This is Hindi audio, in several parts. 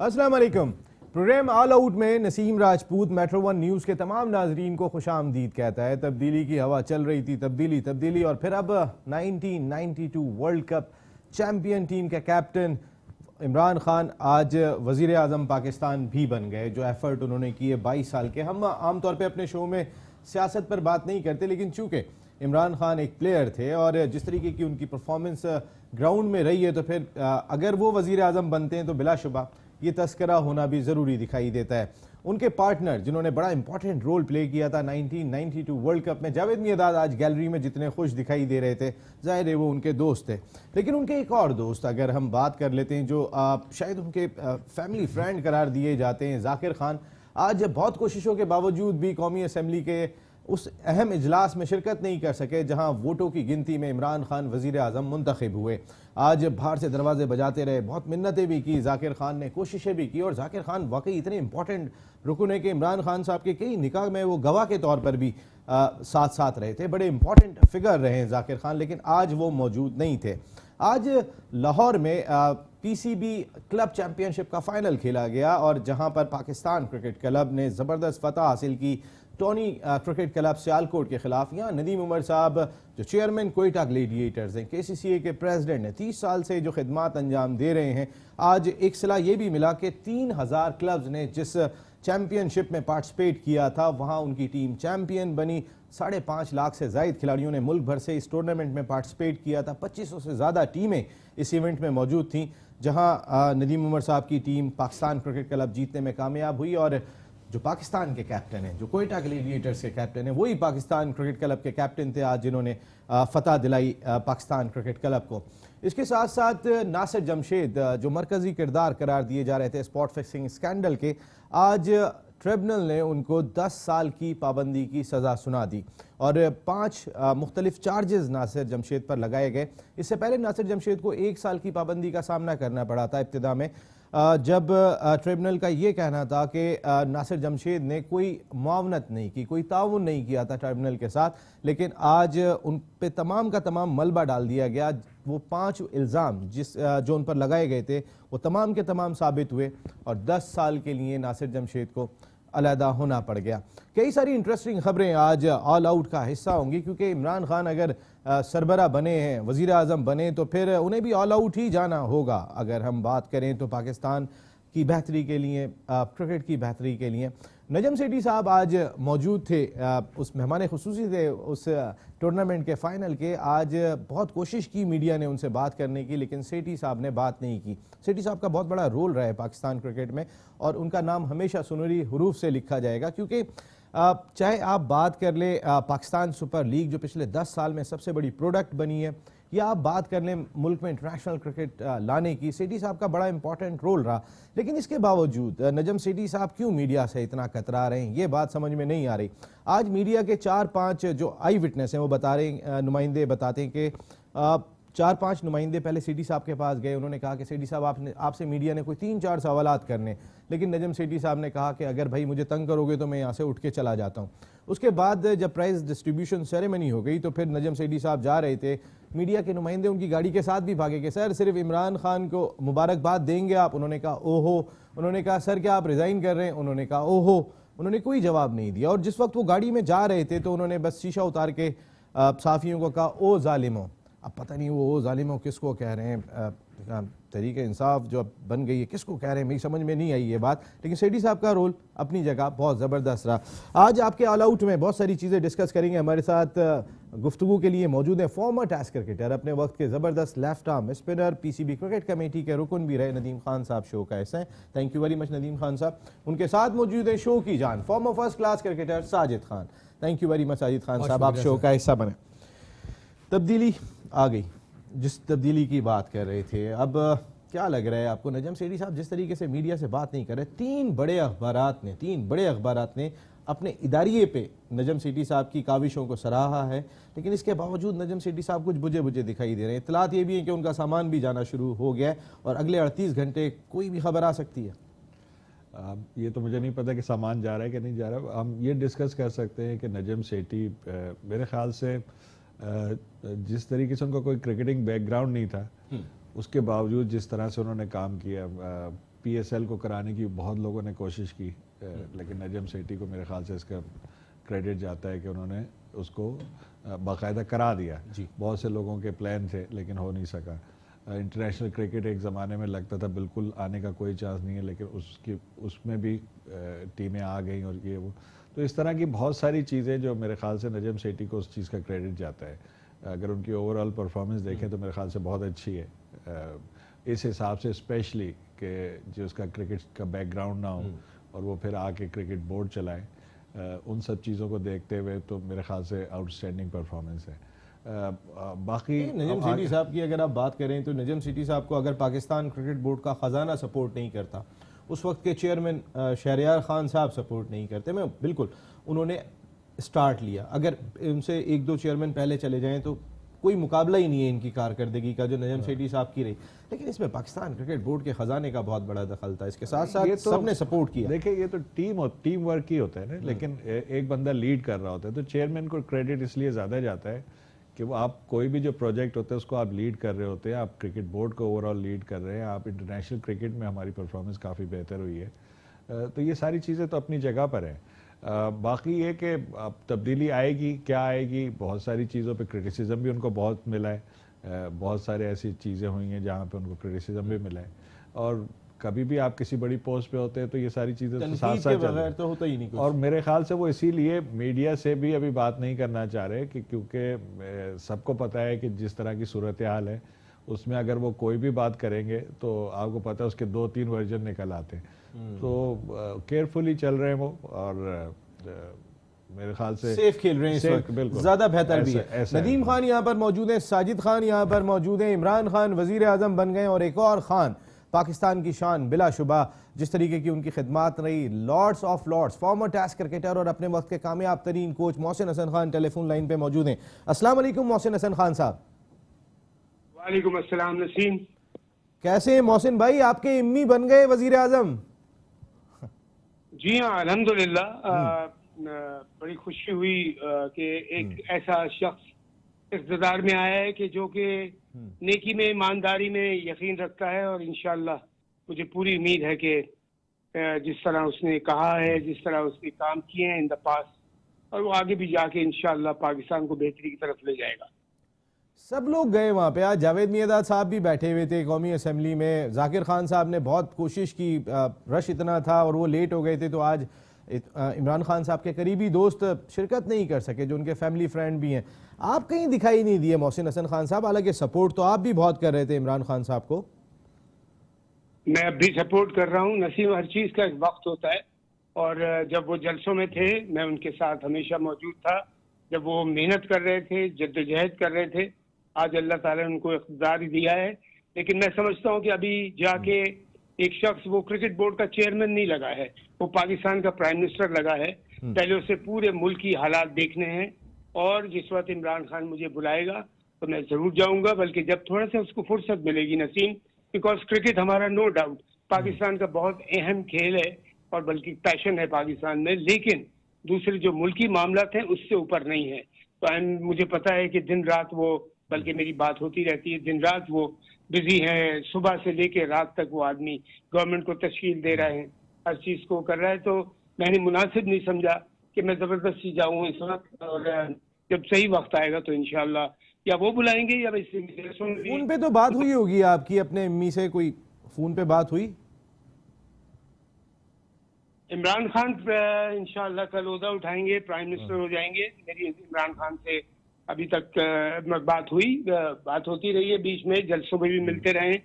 अस्सलाम वालेकुम। प्रोग्राम ऑल आउट में Naseem Rajput metro one news के तमाम नाजरीन को खुशामदीद कहता है। तब्दीली की हवा चल रही थी, तब्दीली और फिर अब 1992 वर्ल्ड कप चैंपियन टीम के कैप्टन इमरान खान आज वज़ीर आज़म पाकिस्तान भी बन गए। जो एफर्ट उन्होंने किए 22 साल के, हम आमतौर पर अपने शो में सियासत पर बात नहीं करते, लेकिन चूँकि इमरान खान एक प्लेयर थे और जिस तरीके की उनकी परफॉर्मेंस ग्राउंड में रही है, तो फिर अगर वो वज़ीर आज़म बनते हैं तो बिलाशुबा ये तस्करा होना भी ज़रूरी दिखाई देता है। उनके पार्टनर जिन्होंने बड़ा इंपॉर्टेंट रोल प्ले किया था 1992 वर्ल्ड कप में, जावेद मियांदाद आज गैलरी में जितने खुश दिखाई दे रहे थे, जाहिर है वो उनके दोस्त थे। लेकिन उनके एक और दोस्त अगर हम बात कर लेते हैं जो शायद उनके फैमिली फ्रेंड करार दिए जाते हैं, जाकिर खान, आज बहुत कोशिशों के बावजूद भी कौमी असम्बली के उस अहम इजलास में शिरकत नहीं कर सके जहां वोटों की गिनती में इमरान खान वज़ीर आज़म मुंतखब हुए। आज बाहर से दरवाजे बजाते रहे, बहुत मिन्नतें भी की, जाकिर खान ने कोशिशें भी की, और जाकिर खान वाकई इतने इंपॉर्टेंट रुकन है कि इमरान खान साहब के कई निकाह में वो गवाह के तौर पर भी साथ साथ रहे थे। बड़े इंपॉर्टेंट फिगर रहे हैं जाकिर खान, लेकिन आज वो मौजूद नहीं थे। आज लाहौर में PCB क्लब चैम्पियनशिप का फाइनल खेला गया और जहां पर पाकिस्तान क्रिकेट क्लब ने ज़बरदस्त फतह हासिल की टोनी क्रिकेट क्लब सियालकोट के खिलाफ। यहाँ नदीम उमर साहब जो चेयरमैन कोयटा ग्लेडिएटर्स हैं, KCCA के प्रेसिडेंट हैं, 30 साल से जो खिदमात अंजाम दे रहे हैं, आज एक सलाह ये भी मिला कि 3000 क्लब्स ने जिस चैम्पियनशिप में पार्टिसिपेट किया था वहाँ उनकी टीम चैम्पियन बनी। 5.5 लाख से ज़ायद खिलाड़ियों ने मुल्क भर से इस टूर्नामेंट में पार्टिसिपेट किया था। 2500 से ज़्यादा टीमें इस इवेंट में मौजूद थीं, जहाँ नदीम उमर साहब की टीम पाकिस्तान क्रिकेट क्लब जीतने में कामयाब हुई और जो पाकिस्तान के कैप्टन हैं, जो कोयटा ग्लेडिएटर्स के कैप्टन हैं, वही पाकिस्तान क्रिकेट क्लब के कैप्टन थे आज, जिन्होंने फतह दिलाई पाकिस्तान क्रिकेट क्लब को। इसके साथ साथ नासिर जमशेद जो मरकज़ी किरदार करार दिए जा रहे थे स्पॉट फिक्सिंग स्कैंडल के, आज ट्रिब्यूनल ने उनको 10 साल की पाबंदी की सज़ा सुना दी और 5 मुख्तलिफ चार्जेस नासिर जमशेद पर लगाए गए। इससे पहले नासिर जमशेद को 1 साल की पाबंदी का सामना करना पड़ा था इब्तिदा में, जब ट्रिब्यूनल का ये कहना था कि नासिर जमशेद ने कोई मुआवनत नहीं की, कोई ताउन नहीं किया था ट्रिब्यूनल के साथ। लेकिन आज उन पे तमाम का तमाम मलबा डाल दिया गया। वो 5 इल्ज़ाम जो उन पर लगाए गए थे वो तमाम के तमाम साबित हुए और 10 साल के लिए नासिर जमशेद को अलहदा होना पड़ गया। कई सारी इंटरेस्टिंग खबरें आज ऑल आउट का हिस्सा होंगी, क्योंकि इमरान खान अगर सरबरा बने हैं, वज़ीर आज़म बने, तो फिर उन्हें भी ऑल आउट ही जाना होगा। अगर हम बात करें तो पाकिस्तान की बेहतरी के लिए, क्रिकेट की बेहतरी के लिए। नजम सेठी साहब आज मौजूद थे, उस मेहमान खुसूसी थे उस टूर्नामेंट के फ़ाइनल के। आज बहुत कोशिश की मीडिया ने उनसे बात करने की, लेकिन सेठी साहब ने बात नहीं की। सेठी साहब का बहुत बड़ा रोल रहा है पाकिस्तान क्रिकेट में और उनका नाम हमेशा सुनहरी हरूफ से लिखा जाएगा, क्योंकि चाहे आप बात कर ले पाकिस्तान सुपर लीग जो पिछले 10 साल में सबसे बड़ी प्रोडक्ट बनी है, या आप बात कर लें मुल्क में इंटरनेशनल क्रिकेट लाने की, सेठी साहब का बड़ा इंपॉर्टेंट रोल रहा। लेकिन इसके बावजूद नजम सेठी साहब क्यों मीडिया से इतना कतरा रहे हैं, ये बात समझ में नहीं आ रही। आज मीडिया के 4-5 जो आई विटनेस हैं वो बता रहे, नुमाइंदे बताते हैं कि 4-5 नुमाइंदे पहले सेठी साहब के पास गए। उन्होंने कहा कि सेठी साहब आपसे मीडिया ने कोई 3-4 सवालात करने, लेकिन नजम सेठी साहब ने कहा कि अगर भाई मुझे तंग करोगे तो मैं यहाँ से उठ के चला जाता हूँ। उसके बाद जब प्राइज़ डिस्ट्रीब्यूशन सेरेमनी हो गई तो फिर नजम सेठी साहब जा रहे थे, मीडिया के नुमाइंदे उनकी गाड़ी के साथ भी भागे कि सर सिर्फ इमरान खान को मुबारकबाद देंगे आप? उन्होंने कहा ओहो। उन्होंने कहा सर क्या आप रिज़ाइन कर रहे हैं? उन्होंने कहा ओहो। उन्होंने कोई जवाब नहीं दिया और जिस वक्त वो गाड़ी में जा रहे थे तो उन्होंने बस शीशा उतार के सहाफ़ियों को कहा ओ ज़ालिमो। अब पता नहीं वो ओ ज़ालिमो किसको कह रहे हैं, तहरीक इंसाफ जो अब बन गई है किसको कह रहे हैं, मेरी समझ में नहीं आई ये बात। लेकिन सेठी साहब का रोल अपनी जगह बहुत ज़बरदस्त रहा। आज आपके ऑल आउट में बहुत सारी चीज़ें डिस्कस करेंगे। हमारे साथ गुफ्तगू के लिए मौजूद हैं फॉर्मर टेस्ट क्रिकेटर, अपने वक्त के ज़बरदस्त left arm spinner, PCB cricket committee के रुकन भी रहे, नदीम खान साहब शो का हिस्सा हैं। Thank you very much Nadeem Khan साहब। उनके साथ मौजूद है शो की जान, farmer first class cricketer Sajid Khan. Thank you very much Sajid Khan साहब, आप शो का हिस्सा बने। तब्दीली आ गई, जिस तब्दीली की बात कर रहे थे, अब क्या लग रहा है आपको? नजम सेठी साहब जिस तरीके से मीडिया से बात नहीं कर रहे, 3 बड़े अखबारात ने अपने इदारिये पे नजम सेठी साहब की काविशों को सराहा है, लेकिन इसके बावजूद नजम सेठी साहब कुछ बुझे बुझे दिखाई दे रहे हैं। इत्तलात ये भी है कि उनका सामान भी जाना शुरू हो गया है और अगले 38 घंटे कोई भी खबर आ सकती है। ये तो मुझे नहीं पता कि सामान जा रहा है कि नहीं जा रहा। हम ये डिस्कस कर सकते हैं कि नजम सेठी मेरे ख्याल से जिस तरीके से उनका कोई क्रिकेटिंग बैकग्राउंड नहीं था, उसके बावजूद जिस तरह से उन्होंने काम किया, PSL को कराने की बहुत लोगों ने कोशिश की, लेकिन नजम सेठी को मेरे ख्याल से इसका क्रेडिट जाता है कि उन्होंने उसको बाकायदा करा दिया। बहुत से लोगों के प्लान थे लेकिन हो नहीं सका। इंटरनेशनल क्रिकेट एक ज़माने में लगता था बिल्कुल आने का कोई चांस नहीं है, लेकिन उसमें भी टीमें आ गई और ये वो, तो इस तरह की बहुत सारी चीज़ें जो मेरे ख्याल से नजम सेठी को उस चीज़ का क्रेडिट जाता है। अगर उनकी ओवरऑल परफॉर्मेंस देखें तो मेरे ख्याल से बहुत अच्छी है, इस हिसाब से स्पेशली कि जो उसका क्रिकेट का बैकग्राउंड ना हो और वो फिर आके क्रिकेट बोर्ड चलाए, उन सब चीज़ों को देखते हुए तो मेरे ख्याल से आउटस्टैंडिंग परफॉर्मेंस है। बाकी नजम सेठी साहब की अगर आप बात करें तो नजम सेठी साहब को अगर पाकिस्तान क्रिकेट बोर्ड का ख़जाना सपोर्ट नहीं करता, उस वक्त के चेयरमैन शहरयार खान साहब सपोर्ट नहीं करते, मैं बिल्कुल उन्होंने स्टार्ट लिया, अगर उनसे एक दो चेयरमैन पहले चले जाएं तो कोई मुकाबला ही नहीं है इनकी कारकर्दगी का जो नजम सेठी साहब की रही। लेकिन इसमें पाकिस्तान क्रिकेट बोर्ड के खजाने का बहुत बड़ा दखल था, इसके साथ साथ तो सबने सपोर्ट किया। देखिए ये तो टीम वर्क ही होता है ना, लेकिन एक बंदा लीड कर रहा होता है तो चेयरमैन को क्रेडिट इसलिए ज़्यादा जाता है कि वो आप कोई भी जो प्रोजेक्ट होता है उसको आप लीड कर रहे होते हैं, आप क्रिकेट बोर्ड को ओवरऑल लीड कर रहे हैं, आप इंटरनेशनल क्रिकेट में हमारी परफॉर्मेंस काफ़ी बेहतर हुई है, तो ये सारी चीज़ें तो अपनी जगह पर हैं। बाकी ये कि अब तब्दीली आएगी क्या आएगी, बहुत सारी चीज़ों पे क्रिटिसिज्म भी उनको बहुत मिला है, बहुत सारे ऐसी चीज़ें हुई हैं जहाँ पे उनको क्रिटिसिज्म भी मिला है, और कभी भी आप किसी बड़ी पोस्ट पे होते हैं तो ये सारी चीज़ें तो साथ साथ बगैर तो होता ही नहीं कुछ। और मेरे ख्याल से वो इसीलिए मीडिया से भी अभी बात नहीं करना चाह रहे कि क्योंकि सबको पता है कि जिस तरह की सूरत हाल है उसमें अगर वो कोई भी बात करेंगे तो आपको पता है उसके 2-3 वर्जन निकल आते हैं, तो केयरफुली चल रहे हैं वो, और मेरे ख्याल से सेफ खेल रहे हैं इस वक्त, बिल्कुल ज्यादा बेहतर भी है। नदीम खान यहाँ पर मौजूद हैं, साजिद खान यहाँ पर मौजूद हैं, इमरान खान वजीर आजम बन गए और एक और खान पाकिस्तान की शान बिलाशुबा, जिस तरीके की उनकी खिदमात रही, lords of lords, former test cricketer और अपने वक्त के कामयाब तरीन coach Mohsin Hasan Khan telephone line पे मौजूद हैं। अस्सलाम वालेकुम मोहसिन हसन खान साहब। वालेकुम अस्सलाम नसीम। कैसे हैं मोहसिन भाई, आपके इम्मी बन गए वजीर आजम? जी हाँ अल्हम्दुलिल्लाह, बड़ी खुशी हुई कि एक ऐसा शख्स इक़्तिदार में आया है कि जो कि नेकी में, ईमानदारी में यकीन रखता है, और इंशाअल्लाह मुझे पूरी उम्मीद है कि जिस तरह उसने कहा है, जिस तरह उसने काम किए हैं इन द पास्ट, और वो आगे भी जाके इंशाअल्लाह पाकिस्तान को बेहतरी की तरफ ले जाएगा। सब लोग गए वहाँ पे, आज जावेद मियादाद साहब भी बैठे हुए थे कौमी असम्बली में, जाकिर खान साहब ने बहुत कोशिश की, रश इतना था और वो लेट हो गए थे, तो आज इमरान खान साहब के करीबी दोस्त शिरकत नहीं कर सके जो उनके फैमिली फ्रेंड भी हैं। आप कहीं दिखाई नहीं दिए मोहसिन हसन खान साहब, हालांकि सपोर्ट तो आप भी बहुत कर रहे थे इमरान खान साहब को। मैं अब भी सपोर्ट कर रहा हूँ नसीम, हर चीज़ का एक वक्त होता है, और जब वो जलसों में थे मैं उनके साथ हमेशा मौजूद था, जब वो मेहनत कर रहे थे, जद्दोजहद कर रहे थे। आज अल्लाह ताला ने उनको इख्तियार दिया है, लेकिन मैं समझता हूँ कि अभी जाके एक शख्स वो क्रिकेट बोर्ड का चेयरमैन नहीं लगा है, वो पाकिस्तान का प्राइम मिनिस्टर लगा है। पहले उसे पूरे मुल्क की हालात देखने हैं, और जिस वक्त इमरान खान मुझे बुलाएगा तो मैं जरूर जाऊंगा, बल्कि जब थोड़ा सा उसको फुर्सत मिलेगी नसीम, बिकॉज क्रिकेट हमारा नो डाउट पाकिस्तान का बहुत अहम खेल है, और बल्कि पैशन है पाकिस्तान में, लेकिन दूसरे जो मुल्की मामलात हैं उससे ऊपर नहीं है। तो मुझे पता है कि दिन रात वो, बल्कि मेरी बात होती रहती है, दिन रात वो बिजी हैं, सुबह से लेके रात तक वो आदमी गवर्नमेंट को तश्कील दे रहे हैं, हर चीज को कर रहा है। तो मैंने मुनासिब नहीं समझा कि मैं जबरदस्ती जाऊं इस वक्त, और जब सही वक्त आएगा तो इंशाल्लाह या वो बुलाएंगे या मैं फोन पे तो बात हुई होगी आपकी अपने अम्मी से, कोई फोन पे बात हुई? इमरान खान इंशाल्लाह कल ओहदा उठाएंगे, प्राइम मिनिस्टर हो जाएंगे। मेरी इमरान खान से अभी तक बात हुई, बात होती रही है, बीच में जलसों में भी मिलते रहे,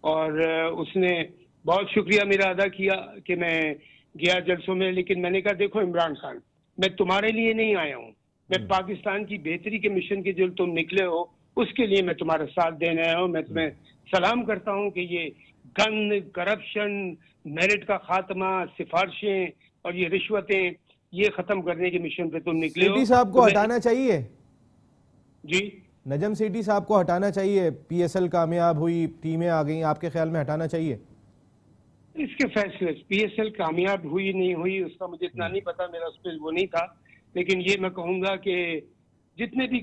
और उसने बहुत शुक्रिया मेरा अदा किया कि मैं गया जलसों में। लेकिन मैंने कहा देखो इमरान खान, मैं तुम्हारे लिए नहीं आया हूँ, मैं पाकिस्तान की बेहतरी के मिशन के जो तुम निकले हो उसके लिए मैं तुम्हारा साथ देने आया हूँ। मैं तुम्हें सलाम करता हूँ कि ये गन, करप्शन, मेरिट का खात्मा, सिफारिशें और ये रिश्वतें, ये खत्म करने के मिशन पे तुम निकले हो। सेठी साहब को हटाना चाहिए जी, नजम सेठी साहब को हटाना चाहिए। PSL कामयाब हुई, टीमें आ गई, आपके ख्याल में हटाना चाहिए? इसके फैसले, PSL कामयाब हुई नहीं हुई उसका मुझे इतना नहीं पता, मेरा उस पर वो नहीं था, लेकिन ये मैं कहूँगा कि जितने भी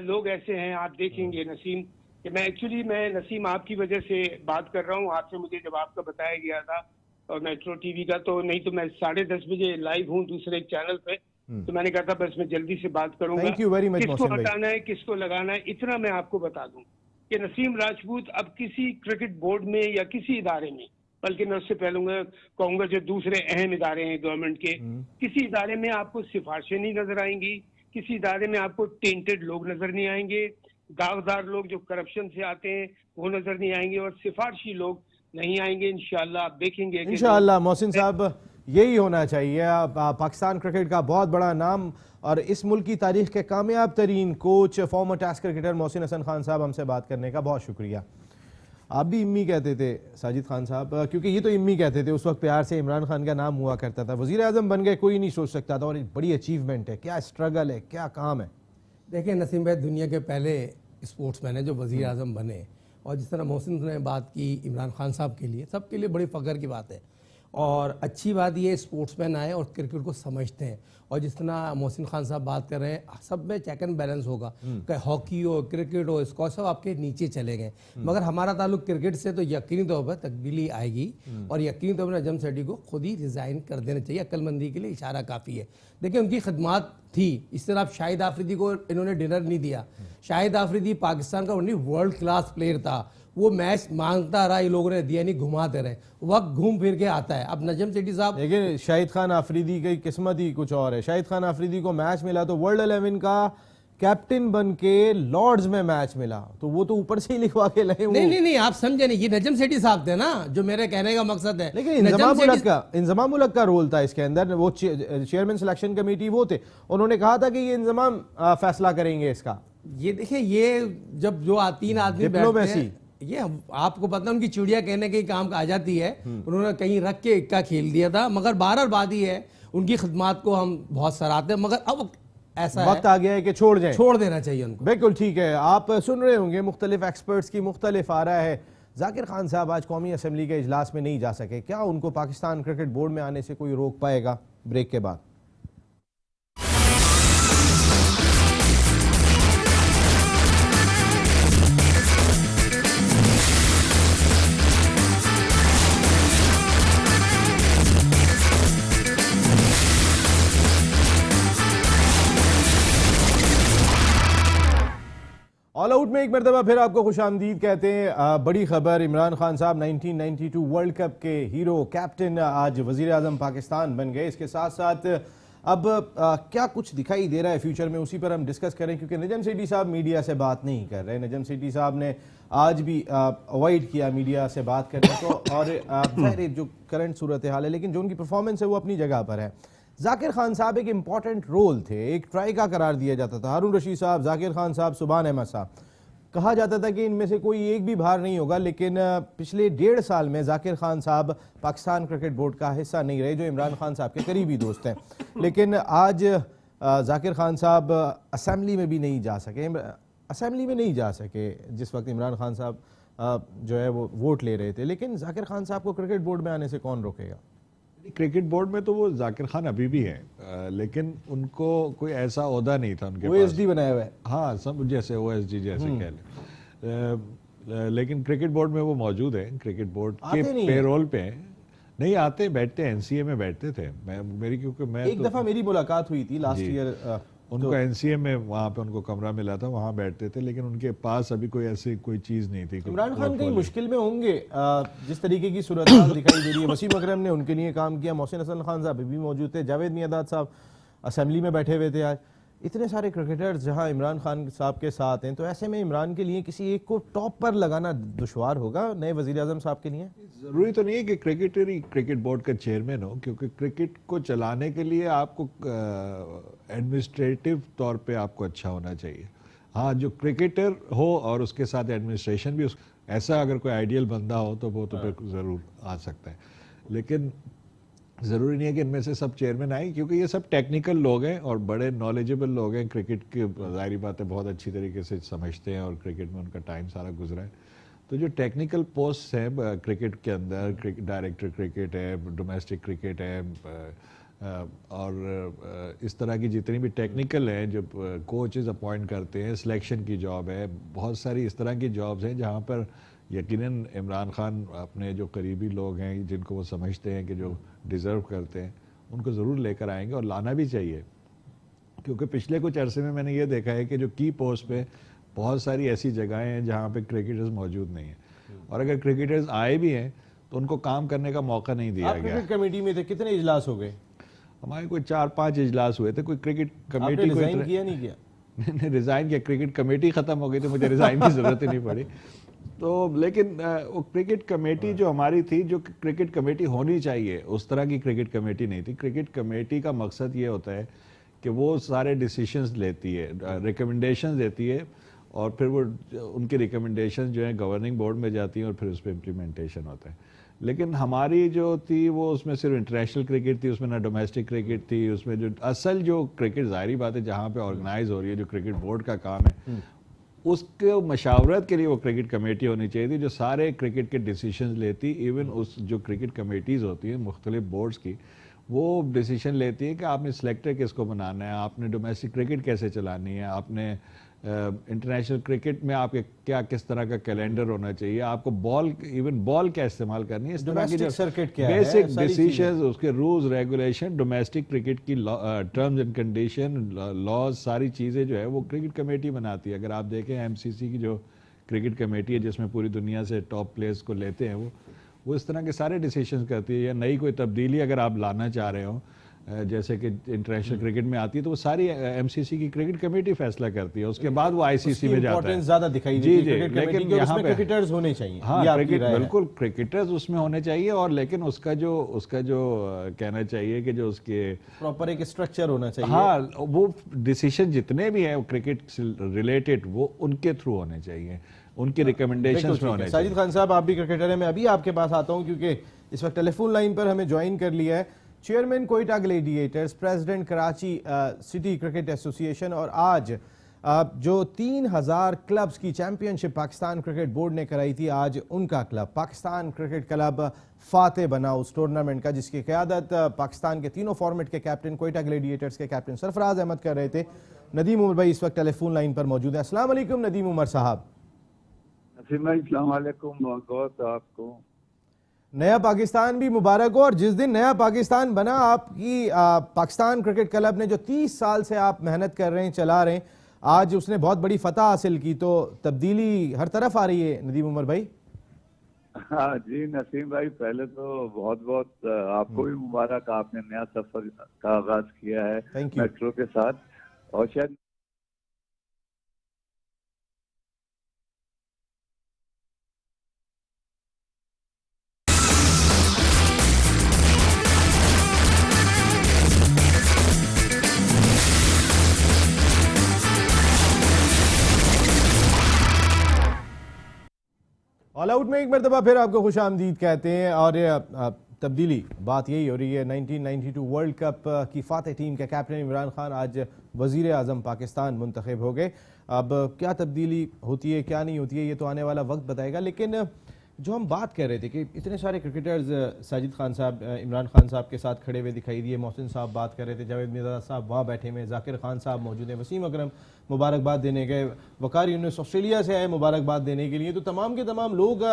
लोग ऐसे हैं आप देखेंगे नसीम, कि मैं नसीम आपकी वजह से बात कर रहा हूँ। आपसे मुझे जब आपका बताया गया था और मेट्रो टीवी का, तो नहीं तो मैं 10:30 बजे लाइव हूँ दूसरे चैनल पे, तो मैंने कहा था बस मैं जल्दी से बात करूंगा। थैंक यू वेरी मच किसको मोहसिन भाई। हटाना है किसको लगाना है इतना मैं आपको बता दूं कि नसीम राजपूत अब किसी क्रिकेट बोर्ड में या किसी इदारे में, बल्कि मैं उससे पहले कहूंगा जो दूसरे अहम इदारे हैं गवर्नमेंट के, किसी इदारे में आपको सिफारिशें नहीं नजर आएंगी, किसी इदारे में आपको टेंटेड लोग नजर नहीं आएंगे, दागदार लोग जो करप्शन से आते हैं वो नजर नहीं आएंगे, और सिफारशी लोग नहीं आएंगे। इंशाल्लाह आप देखेंगे कि इंशाल्लाह मोहसिन साहब यही होना चाहिए। पाकिस्तान क्रिकेट का बहुत बड़ा नाम और इस मुल्क की तारीख के कामयाब तरीन coach former test cricketer Mohsin Hasan Khan साहब हमसे बात करने का बहुत शुक्रिया। आप भी इम्मी कहते थे साजिद खान साहब, क्योंकि ये तो इम्मी कहते थे, उस वक्त प्यार से इमरान खान का नाम हुआ करता था, वज़ीर आज़म बन गए, कोई नहीं सोच सकता था, और एक बड़ी अचीवमेंट है। क्या स्ट्रगल है, क्या काम है। देखिए नसीम भाई दुनिया के पहले स्पोर्ट्समैन है जो वज़ीर आज़म बने, और जिस तरह मोहसिन ने बात की इमरान खान साहब के लिए, सबके लिए बड़ी फ़ख्र की बात है। और अच्छी बात ये स्पोर्ट्समैन आए और क्रिकेट को समझते हैं, और जिस तरह मोहसिन खान साहब बात कर रहे हैं सब में चेक एंड बैलेंस होगा, चाहे हॉकी हो क्रिकेट हो स्क्वॉश सब आपके नीचे चले गए, मगर हमारा ताल्लुक क्रिकेट से, तो यकीनी तौर पर तब्दीली आएगी और यकीनी तौर पर नजम सेठी को खुद ही रिज़ाइन कर देना चाहिए। अक्लमंदी के लिए इशारा काफ़ी है। देखिए उनकी खदमात थी, इस तरह आप शाहिद आफरीदी को इन्होंने डिनर नहीं दिया। शाहिद आफरीदी पाकिस्तान का ओनली वर्ल्ड क्लास प्लेयर था, वो मैच मांगता रहा, ये लोगों ने दिया नहीं, घुमाते रहे, वक्त घूम फिर के आता है। अब नजम सेठी साहब, लेकिन शाहिद खान आफरीदी की किस्मत ही कुछ और है। शाहिद खान आफरीदी को मैच मिला तो वर्ल्ड 11 का कैप्टन बन के लॉर्ड्स में मैच मिला, तो वो तो ऊपर से ही लिखवा के लाए। नहीं आप समझे नहीं, ये नजम सेठी साहब थे ना, जो मेरे कहने का मकसद है। लेकिन इंजमाम उलग का रोल था इसके अंदर, वो चेयरमैन सिलेक्शन कमेटी वो थे, उन्होंने कहा था कि ये इंजमाम फैसला करेंगे इसका। ये देखिए ये जब जो 3 आदमी बैठते हैं, ये आपको पता है उनकी चिड़िया कहने के काम आ जाती है, उन्होंने कहीं रख के इक्का खेल दिया था, मगर बार बात ही है उनकी खिदमात को हम बहुत सराहते हैं, मगर अब ऐसा वक्त आ गया है कि छोड़ देना चाहिए उनको। बिल्कुल ठीक है। आप सुन रहे होंगे मुख्तलिफ एक्सपर्ट्स की मुख्तलिफ आ रहा है। जाकिर खान साहब आज कौमी असम्बली के इजलास में नहीं जा सके, क्या उनको पाकिस्तान क्रिकेट बोर्ड में आने से कोई रोक पाएगा? ब्रेक के बाद। ऑल आउट में एक मरतबा फिर आपको खुशामदीद कहते हैं। बड़ी खबर, इमरान खान साहब 1992 वर्ल्ड कप के हीरो कैप्टन आज वज़ीर आज़म पाकिस्तान बन गए। इसके साथ साथ अब क्या कुछ दिखाई दे रहा है फ्यूचर में, उसी पर हम डिस्कस करें, क्योंकि नजम सेठी साहब मीडिया से बात नहीं कर रहे। नजम सेठी साहब ने आज भी अवॉइड किया मीडिया से बात करने को, और जो करंट सूरत हाल है, लेकिन जो उनकी परफॉर्मेंस है वो अपनी जगह पर है। जाकिर खान साहब एक इंपॉर्टेंट रोल थे, एक ट्राई का करार दिया जाता था। हारून रशीद साहब, जाकिर खान साहब, सुभान अहमद साहब, कहा जाता था कि इनमें से कोई एक भी बाहर नहीं होगा, लेकिन पिछले 1.5 साल में जाकिर खान साहब पाकिस्तान क्रिकेट बोर्ड का हिस्सा नहीं रहे, जो इमरान खान साहब के करीबी दोस्त हैं। लेकिन आज जाकिर खान साहब असेंबली में भी नहीं जा सके, जिस वक्त इमरान खान साहब जो है वो वोट ले रहे थे। लेकिन जाकिर खान साहब को क्रिकेट बोर्ड में आने से कौन रोकेगा? क्रिकेट बोर्ड में तो वो जाकिर खान अभी भी है, लेकिन उनको कोई ऐसा ओहदा नहीं था उनके OSD बनाया हुआ है। हाँ, सब जैसे OSD जैसे कह लें, लेकिन क्रिकेट बोर्ड में वो मौजूद है। क्रिकेट बोर्ड के पेरोल पे नहीं आते, बैठते हैं, NCA में बैठते थे। क्योंकि मैं एक दफा मेरी मुलाकात हुई थी लास्ट ईयर, उनको NCA में वहाँ पे उनको कमरा मिला था, वहाँ बैठते थे, लेकिन उनके पास अभी कोई ऐसी कोई चीज़ नहीं थी। इमरान खान कहीं मुश्किल में होंगे जिस तरीके की सूरत दिखाई दे रही है। वसीम अकरम ने उनके लिए काम किया, मोहसिन हसन खान साहब भी मौजूद थे, जावेद मियादाद साहब असेंबली में बैठे हुए थे। आज इतने सारे क्रिकेटर्स जहां इमरान खान साहब के साथ हैं, तो ऐसे में इमरान के लिए किसी एक को टॉप पर लगाना दुश्वार होगा नए वज़ीर आज़म साहब के लिए। ज़रूरी तो नहीं है कि क्रिकेटर ही क्रिकेट बोर्ड का चेयरमैन हो, क्योंकि क्रिकेट को चलाने के लिए आपको एडमिनिस्ट्रेटिव तौर पे आपको अच्छा होना चाहिए। हाँ, जो क्रिकेटर हो और उसके साथ एडमिनिस्ट्रेशन भी ऐसा अगर कोई आइडियल बंदा हो तो वो तो फिर ज़रूर आ सकता है, लेकिन ज़रूरी नहीं है कि इनमें से सब चेयरमैन आए, क्योंकि ये सब टेक्निकल लोग हैं और बड़े नॉलेजेबल लोग हैं। क्रिकेट की ज़ाहिरी बात है बहुत अच्छी तरीके से समझते हैं और क्रिकेट में उनका टाइम सारा गुजरा है। तो जो टेक्निकल पोस्ट हैं क्रिकेट के अंदर, डायरेक्टर क्रिकेट है, डोमेस्टिक क्रिकेट है, और इस तरह की जितनी भी टेक्निकल हैं, जो कोचेज़ अपॉइंट करते हैं, सिलेक्शन की जॉब है, बहुत सारी इस तरह की जॉब्स हैं जहाँ पर यकीनन इमरान खान अपने जो करीबी लोग हैं जिनको वो समझते हैं कि जो डिज़र्व करते हैं उनको ज़रूर लेकर आएंगे और लाना भी चाहिए, क्योंकि पिछले कुछ अरसे में मैंने ये देखा है कि जो की पोस्ट पे बहुत सारी ऐसी जगहें हैं जहाँ पे क्रिकेटर्स मौजूद नहीं हैं, और अगर क्रिकेटर्स आए भी हैं तो उनको काम करने का मौका नहीं दिया गया। क्रिकेट कमेटी में थे, कितने इजलास हो गए? हमारे कोई 4-5 इजलास हुए थे। कोई क्रिकेट आपने कमेटी रिजाइन किया नहीं किया? मैंने रिज़ाइन किया, क्रिकेट कमेटी ख़त्म हो गई तो मुझे रिज़ाइन की ज़रूरत ही नहीं पड़ी। तो लेकिन वो क्रिकेट कमेटी जो हमारी थी, जो क्रिकेट कमेटी होनी चाहिए, उस तरह की क्रिकेट कमेटी नहीं थी। क्रिकेट कमेटी का मकसद ये होता है कि वो सारे डिसीशंस लेती है, रिकमेंडेशंस देती है, और फिर वो उनकी रिकमेंडेशन जो है गवर्निंग बोर्ड में जाती हैं और फिर उस पर इम्प्लीमेंटेशन होता है। लेकिन हमारी जो थी वो उसमें सिर्फ इंटरनेशनल क्रिकेट थी, उसमें ना डोमेस्टिक क्रिकेट थी। उसमें जो असल जो क्रिकेट, ज़ाहिरी बात है, जहाँ पे ऑर्गेनाइज हो रही है, जो क्रिकेट बोर्ड का काम है, उसके मशावरत के लिए वो क्रिकेट कमेटी होनी चाहिए थी जो सारे क्रिकेट के डिसीजन लेती। इवन उस जो क्रिकेट कमेटीज़ होती हैं मुख्तलिफ बोर्ड्स की, वो डिसीजन लेती है कि आपने सेलेक्टर किसको बनाना है, आपने डोमेस्टिक क्रिकेट कैसे चलानी है, आपने इंटरनेशनल क्रिकेट में आपके क्या किस तरह का कैलेंडर होना चाहिए, आपको बॉल, इवन बॉल क्या इस्तेमाल करनी है, इस तरह की जो सर्किट क्या है, बेसिक डिसीजंस, उसके रूल्स रेगुलेशन, डोमेस्टिक क्रिकेट की टर्म्स एंड कंडीशन, लॉज, सारी चीज़ें जो है वो क्रिकेट कमेटी बनाती है। अगर आप देखें एमसीसी की जो क्रिकेट कमेटी है जिसमें पूरी दुनिया से टॉप प्लेयर्स को लेते हैं, वो इस तरह के सारे डिसीजंस करती है। या नई कोई तब्दीली अगर आप लाना चाह रहे हो, जैसे कि इंटरनेशनल क्रिकेट में आती है, तो वो सारी एमसीसी की क्रिकेट कमेटी फैसला करती है, उसके बाद वो आईसीसी में जाता है। ज्यादा दिखाई देती है क्रिकेट कमेटी की, और उसमें क्रिकेटर्स होने चाहिए। हाँ, क्रिकेट बिल्कुल क्रिकेटर्स उसमें होने चाहिए, और लेकिन उसका जो कहना चाहिए कि जो उसके प्रॉपर एक स्ट्रक्चर होना चाहिए। हाँ, वो डिसीजन जितने भी है क्रिकेट से रिलेटेड वो उनके थ्रू होने चाहिए, उनकी रिकमेंडेशंस में होने चाहिए। साजिद खान साहब, आप भी क्रिकेटर हैं, मैं अभी आपके पास आता हूं क्योंकि इस वक्त टेलीफोन लाइन पर हमें ज्वाइन कर लिया है chairman Quetta gladiators, president Karachi city cricket association, और आज जो 3000 क्लब्स की चैंपियनशिप पाकिस्तान क्रिकेट बोर्ड ने कराई थी, आज उनका club Pakistan cricket club Fateh बना उस टूर्नामेंट का, जिसकी क़यादत पाकिस्तान के तीनों फॉर्मेट के कैप्टन, कोयटा ग्लेडिएटर्स के कैप्टन सरफराज अहमद कर रहे थे। नदीम उमर भाई इस वक्त टेलीफोन लाइन पर मौजूद है। अस्सलाम वालेकुम नदीम उमर साहब। अस्सलाम वालेकुम, बहुत आपको नया पाकिस्तान भी मुबारक हो। और जिस दिन नया पाकिस्तान बना, आपकी पाकिस्तान क्रिकेट क्लब ने जो 30 साल से आप मेहनत कर रहे हैं, चला रहे हैं, आज उसने बहुत बड़ी फतह हासिल की, तो तब्दीली हर तरफ आ रही है नदीम उमर भाई। हाँ जी नसीम भाई, पहले तो बहुत बहुत आपको भी मुबारक, आपने नया सफर का आगाज किया है मेट्रो के साथ, और शायद ऑल आउट में एक मरतबा फिर आपको खुश आमदीद कहते हैं। और तब्दीली बात यही हो रही है, 1992 वर्ल्ड कप की फातेह टीम के कैप्टन इमरान खान आज वज़ीर आज़म पाकिस्तान मुंतखब हो गए। अब क्या तब्दीली होती है, क्या नहीं होती है, ये तो आने वाला वक्त बताएगा। लेकिन जो हम बात कर रहे थे कि इतने सारे क्रिकेटर्स साजिद खान साहब इमरान खान साहब के साथ खड़े हुए दिखाई दिए, मोहसिन साहब बात कर रहे थे, जावेद मिर्ज़ा साहब वहाँ बैठे हुए, जाकिर खान साहब मौजूद हैं, वसीम अकरम मुबारकबाद देने गए, वकार यूनुस ऑस्ट्रेलिया से आए मुबारकबाद देने के लिए। तो तमाम के तमाम लोग,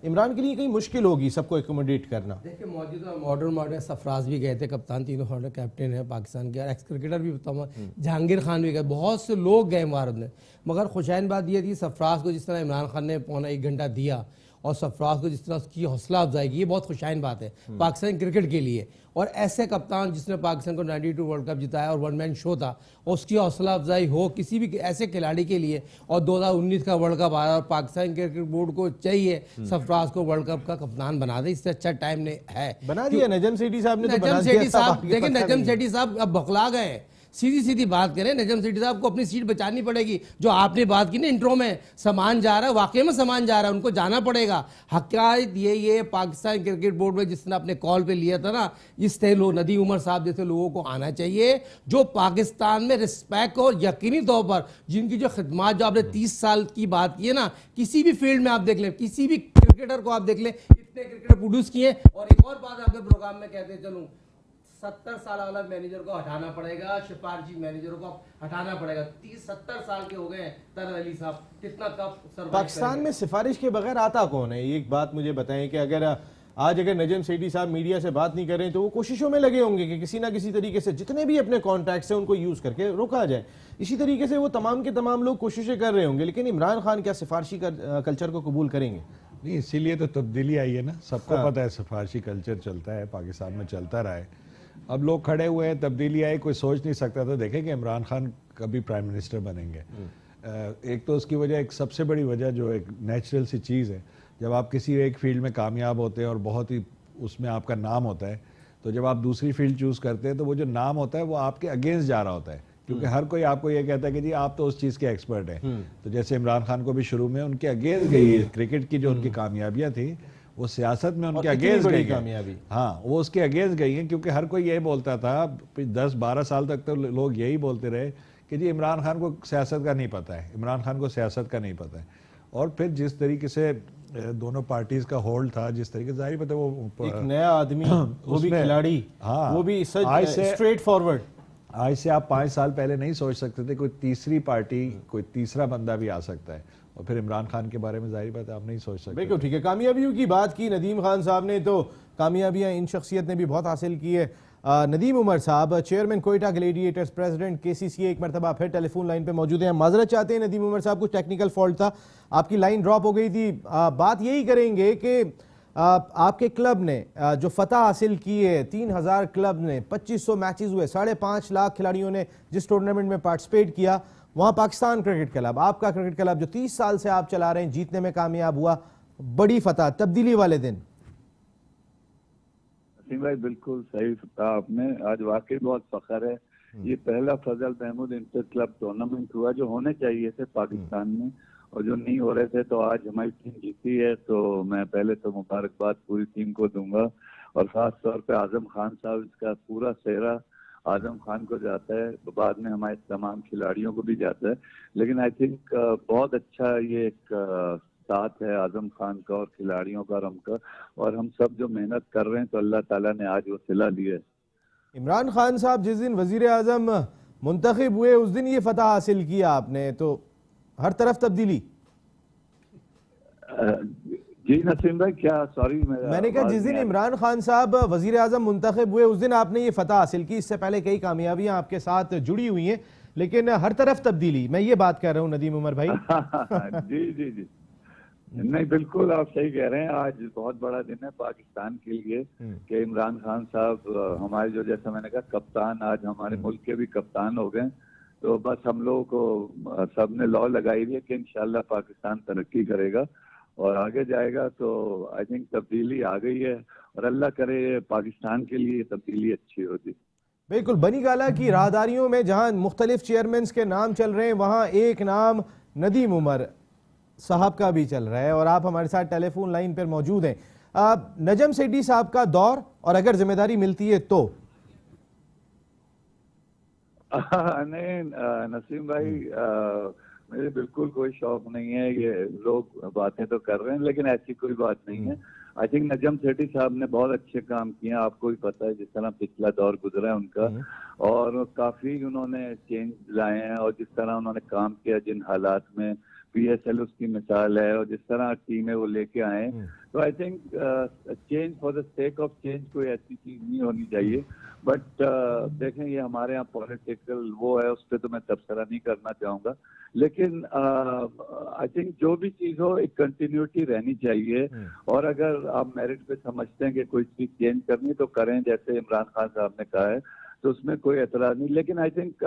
इमरान के लिए कहीं मुश्किल होगी सबको एकोमोडेट करना। देखिए, मौजूदा मॉडर्न सरफराज भी गए थे, कप्तान, तीनों फॉर्मेट कैप्टन है पाकिस्तान के, और एक्स क्रिकेटर भी जहांगीर खान भी गए, बहुत से लोग गए भारत में। मगर खुशैन बात यह थी, सरफराज को जिस तरह इमरान खान ने पौना 1 घंटा दिया और सरफराज को जिस तरह उसकी हौसला अफजाई की, ये बहुत खुशाइन बात है पाकिस्तान क्रिकेट के लिए। और ऐसे कप्तान जिसने पाकिस्तान को 92 वर्ल्ड कप जिताया और 1 मैन शो था, और उसकी हौसला अफजाई हो किसी भी ऐसे खिलाड़ी के लिए, और 2019 का वर्ल्ड कप आया और पाकिस्तान क्रिकेट बोर्ड को चाहिए सरफराज को वर्ल्ड कप का कप्तान बना दे, इससे अच्छा टाइम ने है बना दिया। नजम सेठी साहब ने नजम सेठी साहब, देखिए नजम सेठी साहब अब बौखला गए। सीधी सीधी बात करें, नजम सेठी साहब को अपनी सीट बचानी पड़ेगी। जो आपने बात की ना इंट्रो में, सामान जा रहा है, वाकई में सामान जा रहा है, उनको जाना पड़ेगा। हकीकत ये पाकिस्तान क्रिकेट बोर्ड में जिसने अपने कॉल पे लिया था ना, इस तरह लोग, नदीम उमर साहब जैसे लोगों को आना चाहिए जो पाकिस्तान में रिस्पेक्ट और यकीनी तौर पर जिनकी जो खिदमत, जो आपने 30 साल की बात की है ना, किसी भी फील्ड में आप देख लें, किसी भी क्रिकेटर को आप देख लें, इतने क्रिकेटर प्रोड्यूस किए। और एक और बात आपके प्रोग्राम में कहते चलूँ, 70 साल वाला मैनेजर को हटाना पड़ेगा, सिफारशी मैनेजरों को हटाना पड़ेगा। 30-70 साल के हो गए हैं तनर अली साहब, कितना कप सर्वाइव पाकिस्तान में सिफारिश के बगैर आता कौन है? एक बात मुझे बताएं कि अगर आज नजम सेठी साहब मीडिया से बात नहीं कर रहे हैं तो वो कोशिशों में लगे होंगे कि किसी ना किसी तरीके से जितने भी अपने कॉन्टैक्ट्स हैं उनको यूज करके रोका जाए। इसी तरीके से वो तमाम के तमाम लोग कोशिशें कर रहे होंगे, लेकिन इमरान खान क्या सिफारशी कल्चर को कबूल करेंगे? नहीं, इसीलिए तो तब्दीली आई है ना। सबको पता है सिफारशी कल्चर चलता है, पाकिस्तान में चलता रहा है। अब लोग खड़े हुए हैं, तब्दीली आई, कोई सोच नहीं सकता था देखें कि इमरान खान कभी प्राइम मिनिस्टर बनेंगे। एक तो उसकी वजह, एक सबसे बड़ी वजह जो एक नेचुरल सी चीज़ है, जब आप किसी एक फील्ड में कामयाब होते हैं और बहुत ही उसमें आपका नाम होता है, तो जब आप दूसरी फील्ड चूज़ करते हैं तो वो जो नाम होता है वो आपके अगेंस्ट जा रहा होता है, क्योंकि हर कोई आपको ये कहता है कि जी आप तो उस चीज़ के एक्सपर्ट हैं। तो जैसे इमरान खान को भी शुरू में उनके अगेंस्ट गई है, क्रिकेट की जो उनकी कामयाबियाँ थी वो सियासत में उनके अगेंस्ट गई कामयाबी। हाँ, वो उसके अगेंस्ट गई है, क्योंकि हर कोई यही बोलता था 10-12 साल तक तो लोग यही बोलते रहे कि जी इमरान खान को सियासत का नहीं पता है, इमरान खान को सियासत का नहीं पता है। और फिर जिस तरीके से दोनों पार्टीज का होल्ड था, जिस तरीके से जाहिर पता वो एक नया आदमी, वो भी खिलाड़ी, हाँ, वो भी स्ट्रेट फॉरवर्ड। आज से आप 5 साल पहले नहीं सोच सकते थे कोई तीसरी पार्टी, कोई तीसरा बंदा भी आ सकता है। और फिर इमरान खान के बारे में जाहिर बात है आप नहीं सोच सकते। बिल्कुल ठीक है। कामयाबियों की बात की नदीम खान साहब ने, तो कामयाबियां इन शख्सियत ने भी बहुत हासिल की है। नदीम उमर साहब, chairman Quetta gladiators, president KCCA, एक मरतबा फिर टेलीफोन लाइन पे मौजूद हैं। माजरत चाहते हैं नदीम उमर साहब, कुछ टेक्निकल फॉल्ट था, आपकी लाइन ड्रॉप हो गई थी। बात यही करेंगे कि आपके क्लब ने जो फतह हासिल की है, 3000 क्लब ने, 2500 मैचेस हुए, 5.5 लाख खिलाड़ियों ने जिस टूर्नामेंट में पार्टिसिपेट किया, वहाँ पाकिस्तान क्रिकेट क्लब, आपका क्रिकेट क्लब जो 30 साल से आप चला रहे हैं, जीतने में कामयाब हुआ, बड़ी फतह, तब्दीली वाले दिन। नसीम भाई बिल्कुल सही कहा आपने, आज वाकई बहुत फख्र है। ये पहला फजल महमूद इंटर क्लब टूर्नामेंट हुआ जो होने चाहिए थे पाकिस्तान में और जो नहीं हो रहे थे, तो आज हमारी टीम जीती है। तो मैं पहले तो मुबारकबाद पूरी टीम को दूंगा और खास तौर पे आजम खान साहब, इसका पूरा सेहरा आजम खान को जाता है, तो बाद में हमारे तमाम खिलाड़ियों को भी जाता है। लेकिन आई थिंक बहुत अच्छा ये एक साथ है आजम खान का और खिलाड़ियों का और हमका, और हम सब जो मेहनत कर रहे हैं तो अल्लाह ताला ने आज वो सिला दिया है। इमरान खान साहब जिस दिन वजीर आजम मुंतखब हुए उस दिन ये फतह हासिल किया आपने, तो हर तरफ तब्दीली। जी नसीम भाई, क्या सॉरी मैंने कहा जिस दिन इमरान खान साहब वजीर आजम मुंतखब हुए उस दिन आपने ये फतह हासिल की। इससे पहले कई कामयाबियां आपके साथ जुड़ी हुई हैं, लेकिन हर तरफ तब्दीली, मैं ये बात कर रहा हूँ नदीम उमर भाई। जी जी जी, नहीं बिल्कुल आप सही कह रहे हैं। आज बहुत बड़ा दिन है पाकिस्तान के लिए कि इमरान खान साहब हमारे, जो जैसा मैंने कहा, कप्तान, आज हमारे मुल्क के भी कप्तान हो गए। तो बस हम लोगों को सबने लॉ लगाई है कि इंशाल्लाह पाकिस्तान तरक्की करेगा और आगे जाएगा। तो आई थिंक तब्दीली आ गई है और अल्लाह करे पाकिस्तान के लिए तब्दीली अच्छी होती। बिल्कुल, बनी गाला की राहदारियों में जहां मुख्तलिफ चेयरमैन के नाम चल रहे हैं, वहां एक नाम नदीम उमर साहब का भी चल रहा है और आप हमारे साथ टेलीफोन लाइन पर मौजूद हैं। नजम सेठी साहब का दौर, और अगर जिम्मेदारी मिलती है तो? नहीं नसीम भाई, मेरे बिल्कुल कोई शौक नहीं है। ये लोग बातें तो कर रहे हैं लेकिन ऐसी कोई बात नहीं है। आई थिंक नजम सेठी साहब ने बहुत अच्छे काम किए, आपको भी पता है जिस तरह पिछला दौर गुजरा है उनका, और काफी उन्होंने चेंज लाए हैं और जिस तरह उन्होंने काम किया, जिन हालात में, PSL उसकी मिसाल है, और जिस तरह टीमें वो लेके आए। तो I think change for the sake of change कोई ऐसी चीज नहीं होनी चाहिए। बट देखें, ये हमारे यहाँ पॉलिटिकल वो है, उस पर तो मैं तबसरा नहीं करना चाहूंगा। लेकिन आई थिंक जो भी चीज हो, एक कंटिन्यूटी रहनी चाहिए। और अगर आप मेरिट पे समझते हैं कि कोई चीज चेंज करनी तो करें, जैसे इमरान खान साहब ने कहा है, तो उसमें कोई एतराज नहीं। लेकिन आई थिंक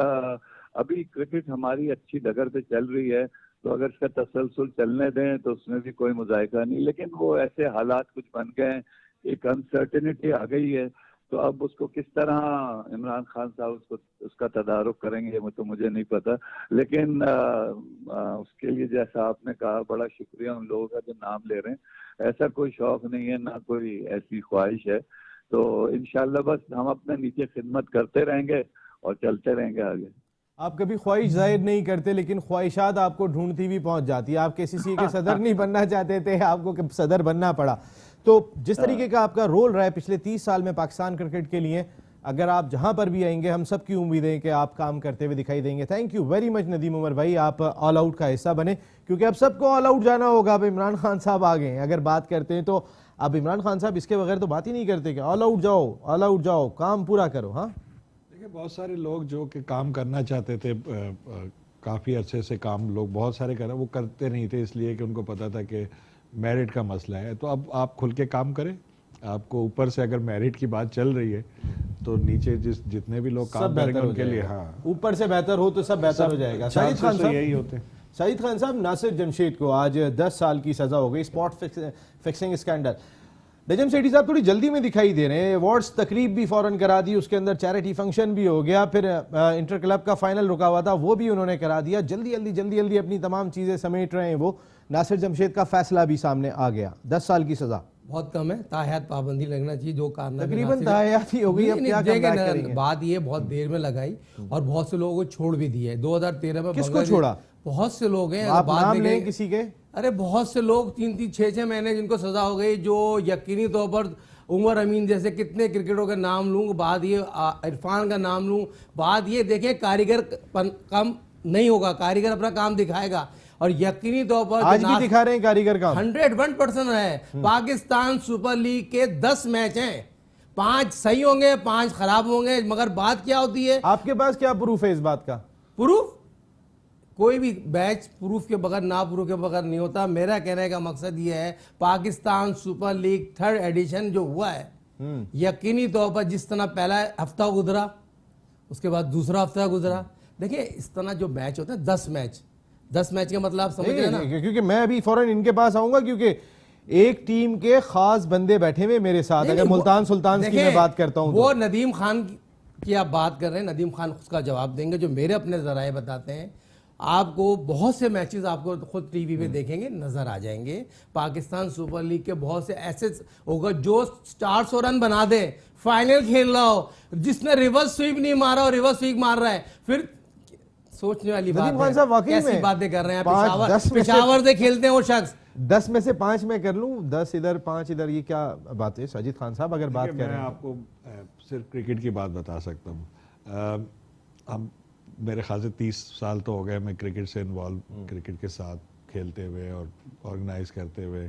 अभी क्रिकेट हमारी अच्छी डगर पे चल रही है, तो अगर इसका तसलसल चलने दें तो उसमें भी कोई मुजायका नहीं। लेकिन वो ऐसे हालात कुछ बन गए, एक अनसर्टेनिटी आ गई है, तो अब उसको किस तरह इमरान खान साहब उसका तदारुक करेंगे वो तो मुझे नहीं पता। लेकिन उसके लिए जैसा आपने कहा, बड़ा शुक्रिया उन लोगों का जो नाम ले रहे हैं। ऐसा कोई शौक नहीं है, ना कोई ऐसी ख्वाहिश है। तो इंशाल्लाह बस हम अपने नीचे खिदमत करते रहेंगे और चलते रहेंगे आगे। आप कभी ख्वाहिश जाहिर नहीं करते, लेकिन ख्वाहिशात आपको ढूंढती भी पहुंच जाती है। आप KCCA के सदर नहीं बनना चाहते थे, आपको सदर बनना पड़ा। तो जिस तरीके का आपका रोल रहा है पिछले 30 साल में पाकिस्तान क्रिकेट के लिए, अगर आप जहां पर भी आएंगे हम सब की उम्मीदें कि आप काम करते हुए दिखाई देंगे। Thank you very much Nadeem Umar भाई, आप ऑल आउट का हिस्सा बने, क्योंकि अब सबको ऑल आउट जाना होगा। अब इमरान खान साहब आ गए हैं, अगर बात करते हैं तो अब इमरान खान साहब इसके बगैर तो बात ही नहीं करते कि ऑल आउट जाओ, काम पूरा करो। हाँ देखिए, बहुत सारे लोग जो कि काम करना चाहते थे, काफ़ी अरसे से काम लोग बहुत सारे कर रहे, वो करते नहीं थे इसलिए कि उनको पता था कि मेरिट का मसला है। तो अब आप खुल के काम करें। आपको ऊपर से अगर मेरिट की बात चल रही है तो नीचे जितने भी लोग काम करेंगे उनके लिए, हाँ, ऊपर से बेहतर हो तो सब बेहतर हो जाएगा। साजिद खान साहब, यही होते हैं। साजिद खान साहब, नासिर जमशेद को आज 10 साल की सजा हो गई spot fixing scandal. Najam Sethi साहब थोड़ी जल्दी में दिखाई दे रहे हैं, अवार्ड्स तकरीब भी फौरन करा दी, उसके अंदर चैरिटी फंक्शन भी हो गया, फिर इंटर क्लब का फाइनल रुका हुआ था वो भी उन्होंने करा दिया। जल्दी अपनी तमाम चीज़ें समेट रहे हैं वो। नासिर जमशेद का फैसला भी सामने आ गया, 10 साल की सजा बहुत कम है, ताहयात पाबंदी लगना चाहिए। जो कारनामे तकरीबन ताहयात ही हो गई। अब क्या कमबैक करेंगे? बात ये बहुत देर में लगाई और बहुत से लोगों को छोड़ भी दिए। 2013 में किसको छोड़ा? बहुत से लोग हैं, आप नाम लें किसी के? अरे बहुत से लोग 3-3, 6-6 महीने जिनको सजा हो गई, जो यकीनी तौर पर उमर अमीन जैसे कितने क्रिकेटरों का नाम लूँ, बाद ये इरफान का नाम लूँ, बाद ये देखें कारीगर कम नहीं होगा, कारीगर अपना काम दिखाएगा। और यकीनी तौर पर आज भी दिखा रहे हैं कारीगर काम, 101% है। पाकिस्तान सुपर लीग के 10 मैच हैं, 5 सही होंगे, 5 खराब होंगे, मगर बात क्या होती है? आपके पास क्या प्रूफ है इस बात का? प्रूफ कोई भी मैच प्रूफ के बगैर, ना प्रूफ के बगैर नहीं होता। मेरा कहने का मकसद ये है, Pakistan super league 3rd addition जो हुआ है, यकीनी तौर पर जिस तरह पहला हफ्ता गुजरा, उसके बाद दूसरा हफ्ता गुजरा, देखिए इस तरह जो मैच होता है 10 मैच का मतलब आप समझ रहे हैं ना? क्योंकि मैं अभी फौरन इनके पास आऊंगा, क्योंकि एक टीम के खास बंदे बैठे हुए मेरे साथ। अगर मुल्तान सुल्तान की मैं बात करता हूं वो नदीम खान की आप बात कर रहे हैं, नदीम खान उसका जवाब देंगे, जो मेरे अपने जराए बताते हैं। आपको बहुत से मैचेस आपको खुद टीवी पे देखेंगे, नजर आ जाएंगे। पाकिस्तान सुपर लीग के बहुत से ऐसे होगा जो 400 रन बना दे, फाइनल खेल रहा हो, जिसने रिवर्स स्वीप नहीं मारा और रिवर्स स्वीप मार रहा है, फिर सोचने वाली बात है। कैसी बातें कर रहे हैं? पेशावर से खेलते हैं वो शख्स। 10 में से 5 मैं कर लूं, 10 इधर 5 इधर, ये क्या बात है? साजिद खान साहब अगर बात करें, मैं आपको सिर्फ क्रिकेट की बात बता सकता हूँ। हम मेरे ख्याल से 30 साल तो हो गए मैं क्रिकेट से इन्वॉल्व, क्रिकेट के साथ खेलते हुए और ऑर्गेनाइज करते हुए,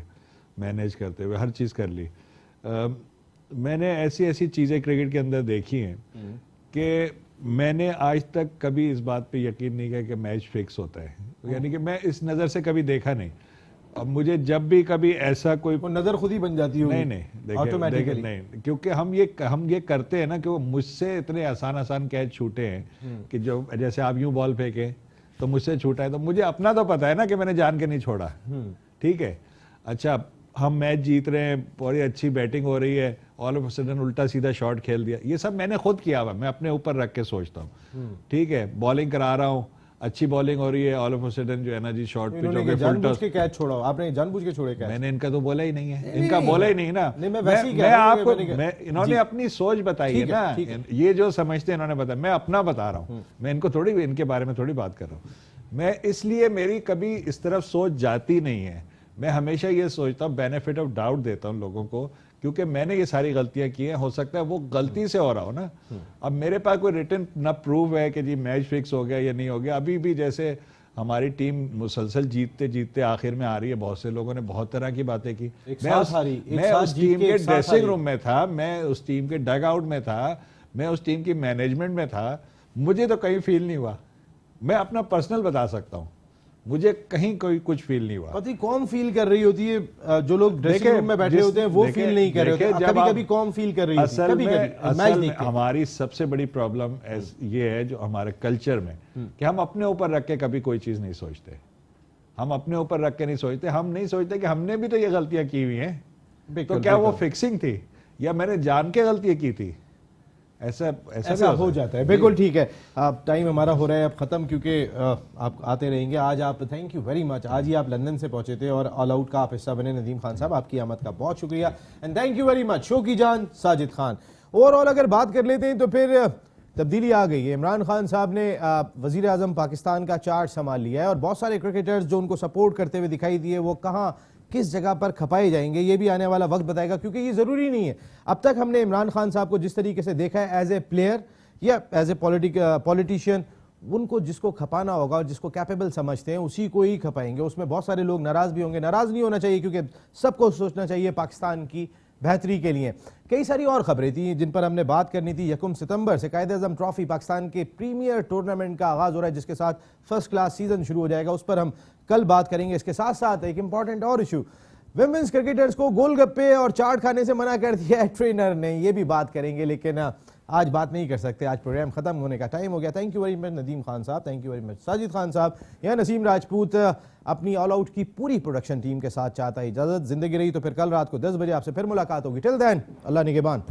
मैनेज करते हुए, हर चीज़ कर ली। मैंने ऐसी चीज़ें क्रिकेट के अंदर देखी हैं कि मैंने आज तक कभी इस बात पे यकीन नहीं किया कि मैच फिक्स होता है, यानी कि मैं इस नज़र से कभी देखा नहीं। अब मुझे जब भी कभी ऐसा कोई नज़र खुद ही बन जाती है। नहीं, ऑटोमेटिकली नहीं, क्योंकि हम ये करते हैं ना कि वो मुझसे इतने आसान कैच छूटे हैं कि जो जैसे आप यूं बॉल फेंके तो मुझसे छूटा है, तो मुझे अपना तो पता है ना कि मैंने जान के नहीं छोड़ा, ठीक है। अच्छा, हम मैच जीत रहे हैं, बड़ी अच्छी बैटिंग हो रही है, ऑल ऑफ अ सडन उल्टा सीधा शॉट खेल दिया, ये सब मैंने खुद किया हुआ, मैं अपने ऊपर रख के सोचता हूँ, ठीक है। बॉलिंग करा रहा हूँ, अच्छी बॉलिंग हो रही है, ऑल ऑफ अ सडन जो है ना जी शॉट पिच हो गया, जानबूझ के कैच छोड़ा। आपने जानबूझ के छोड़े कैच? मैंने इनका तो बोला ही नहीं है, इनका बोला ही नहीं ना। मैं आपको इन्होंने अपनी सोच बताई है ना, ये जो समझते हैं इन्होंने बताया, मैं अपना बता रहा हूँ, मैं इनको थोड़ी इनके बारे में थोड़ी बात कर रहा हूँ। मैं इसलिए मेरी कभी इस तरफ सोच जाती नहीं है। मैं हमेशा ये सोचता हूँ, बेनिफिट ऑफ डाउट देता हूँ लोगों को, क्योंकि मैंने ये सारी गलतियां की हैं, हो सकता है वो गलती से हो रहा हो ना। अब मेरे पास कोई रिटन ना प्रूफ है कि जी मैच फिक्स हो गया या नहीं हो गया। अभी भी जैसे हमारी टीम मुसलसल जीतते जीतते आखिर में आ रही है, बहुत से लोगों ने बहुत तरह की बातें की। मैं उस टीम के ड्रेसिंग रूम में था, मैं उस टीम के डग आउट में था, मैं उस टीम की मैनेजमेंट में था, मुझे तो कहीं फील नहीं हुआ। मैं अपना पर्सनल बता सकता हूँ, मुझे कहीं कोई कुछ फील नहीं हुआ। पता कौन फील कर रही होती है? जो लोग ड्रेसिंग रूम में बैठे होते हैं वो फील नहीं कर रहे होते। कभी-कभी कौन फील कर रही होती है? कभी-कभी हमारी सबसे बड़ी प्रॉब्लम ये है जो हमारे कल्चर में, कि हम अपने ऊपर रख के कभी कोई चीज नहीं सोचते। हम अपने ऊपर रख के नहीं सोचते, हम नहीं सोचते कि हमने भी तो ये गलतियां की हुई हैं, तो क्या वो फिक्सिंग थी या मैंने जान के गलतियां की थी? ऐसा हो जाता है। बिल्कुल ठीक है, आप टाइम हमारा हो रहा है अब खत्म, क्योंकि आप आते रहेंगे। आज आप, थैंक यू वेरी मच, आज ही आप लंदन से पहुंचे थे और ऑल आउट का आप हिस्सा बने। नदीम खान साहब, आपकी आमद का बहुत शुक्रिया and thank you very much. Show की जान साजिद खान। ओवरऑल अगर बात कर लेते हैं तो फिर तब्दीली आ गई है। इमरान खान साहब ने वजीर आजम पाकिस्तान का चार्ज संभाल लिया है और बहुत सारे क्रिकेटर्स जो उनको सपोर्ट करते हुए दिखाई दिए वो कहाँ किस जगह पर खपाए जाएंगे ये भी आने वाला वक्त बताएगा, क्योंकि ये ज़रूरी नहीं है। अब तक हमने इमरान खान साहब को जिस तरीके से देखा है एज ए प्लेयर या एज ए पॉलिटिशियन, उनको जिसको खपाना होगा और जिसको कैपेबल समझते हैं उसी को ही खपाएंगे। उसमें बहुत सारे लोग नाराज़ भी होंगे, नाराज़ नहीं होना चाहिए क्योंकि सबको सोचना चाहिए पाकिस्तान की बेहतरी के लिए। कई सारी और खबरें थी जिन पर हमने बात करनी थी। 1 सितंबर से कायद-ए-आज़म ट्रॉफी पाकिस्तान के प्रीमियर टूर्नामेंट का आगाज़ हो रहा है, जिसके साथ फर्स्ट क्लास सीजन शुरू हो जाएगा। उस पर हम कल बात करेंगे। इसके साथ साथ एक इंपॉर्टेंट और इशू, विमेंस क्रिकेटर्स को गोलगप्पे और चाट खाने से मना कर दिया है ट्रेनर ने, ये भी बात करेंगे। लेकिन आज बात नहीं कर सकते, आज प्रोग्राम खत्म होने का टाइम हो गया। Thank you very much Nadeem Khan sahab, thank you very much Sajid Khan sahab. यह नसीम राजपूत अपनी ऑल आउट की पूरी प्रोडक्शन टीम के साथ चाहता है इजाजत। जिंदगी रही तो फिर कल रात को 10 बजे आपसे फिर मुलाकात होगी। टिल देन अल्लाह निगहबान।